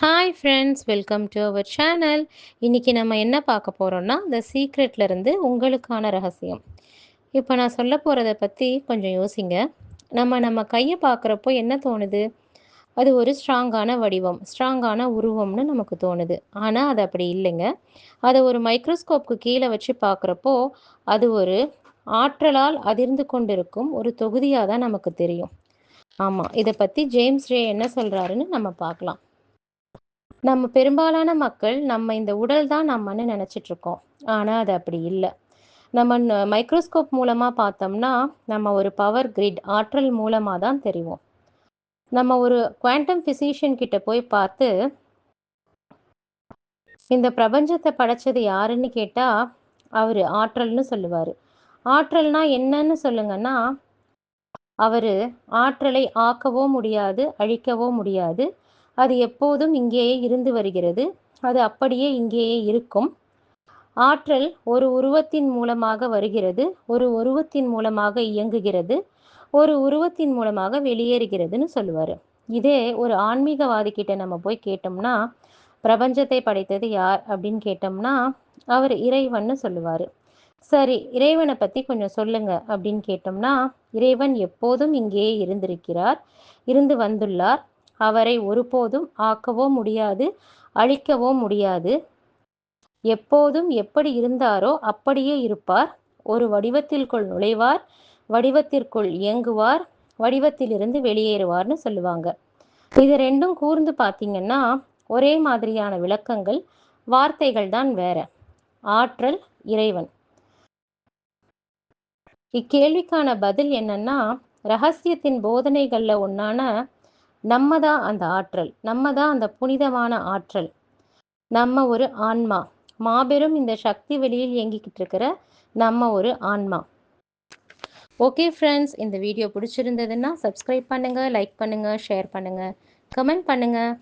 Hi friends, welcome to our channel. இன்றைக்கி நம்ம என்ன பார்க்க போகிறோன்னா, த சீக்ரெட்லேருந்து உங்களுக்கான ரகசியம். இப்போ நான் சொல்ல போகிறத பற்றி கொஞ்சம் யோசிங்க. நம்ம கையை பார்க்குறப்போ என்ன தோணுது? அது ஒரு ஸ்ட்ராங்கான வடிவம், ஸ்ட்ராங்கான உருவம்னு நமக்கு தோணுது. ஆனால் அது அப்படி இல்லைங்க. அதை ஒரு மைக்ரோஸ்கோப்க்கு கீழே வச்சு பார்க்குறப்போ அது ஒரு ஆற்றலால் அதிர்ந்து கொண்டிருக்கும் ஒரு தொகுதியாக தான் நமக்கு தெரியும். ஆமாம், இதை பற்றி ஜேம்ஸ் ரே என்ன சொல்கிறாருன்னு நம்ம பார்க்கலாம். நம்ம பெரும்பாலான மக்கள் நம்ம இந்த உடல் தான் நம்மன்னு நினச்சிட்டு இருக்கோம். ஆனால் அது அப்படி இல்லை. நம்ம மைக்ரோஸ்கோப் மூலமாக பார்த்தோம்னா நம்ம ஒரு பவர் கிரிட் ஆற்றல் மூலமாக தான் தெரியும். நம்ம ஒரு குவாண்டம் ஃபிசிஷியன் கிட்ட போய் பார்த்து இந்த பிரபஞ்சத்தை படைச்சது யாருன்னு கேட்டால் அவர் ஆற்றல்னு சொல்லுவார். ஆற்றல்னா என்னன்னு சொல்லுங்கன்னா, அவர் ஆற்றலை ஆக்கவோ முடியாது, அழிக்கவோ முடியாது. அது எப்போதும் இங்கேயே இருந்து வருகிறது. அது அப்படியே இங்கேயே இருக்கும். ஆற்றல் ஒரு உருவத்தின் மூலமாக வருகிறது, ஒரு உருவத்தின் மூலமாக இயங்குகிறது, ஒரு உருவத்தின் மூலமாக வெளியேறுகிறதுன்னு சொல்லுவார். இதே ஒரு ஆன்மீகவாதி கிட்ட நம்ம போய் கேட்டோம்னா, பிரபஞ்சத்தை படைத்தது யார் அப்படின்னு கேட்டோம்னா அவர் இறைவன்னு சொல்லுவார். சரி, இறைவனை பற்றி கொஞ்சம் சொல்லுங்க அப்படின்னு கேட்டோம்னா, இறைவன் எப்போதும் இங்கேயே இருந்திருக்கிறார், இருந்து வந்துள்ளார். அவரை ஒருபோதும் ஆக்கவோ முடியாது, அழிக்கவோ முடியாது. எப்போதும் எப்படி இருந்தாரோ அப்படியே இருப்பார். ஒரு வடிவத்திற்குள் நுழைவார், வடிவத்திற்குள் இயங்குவார், வடிவத்திலிருந்து வெளியேறுவார்னு சொல்லுவாங்க. இது ரெண்டும் கூர்ந்து பார்த்தீங்கன்னா ஒரே மாதிரியான விளக்கங்கள், வார்த்தைகள் தான் வேற. ஆற்றல், இறைவன். இக்கேள்விக்கான பதில் என்னன்னா, ரகசியத்தின் போதனைகள்ல ஒன்றான நம்ம தான் அந்த ஆற்றல், நம்ம தான் அந்த புனிதமான ஆற்றல். நம்ம ஒரு ஆன்மா, மாபெரும் இந்த சக்தி வெளியில் இயங்கிக்கிட்டு இருக்கிற நம்ம ஒரு ஆன்மா. ஓகே ஃப்ரெண்ட்ஸ், இந்த வீடியோ பிடிச்சிருந்ததுன்னா சப்ஸ்கிரைப் பண்ணுங்கள், லைக் பண்ணுங்கள், ஷேர் பண்ணுங்கள், கமெண்ட் பண்ணுங்கள்.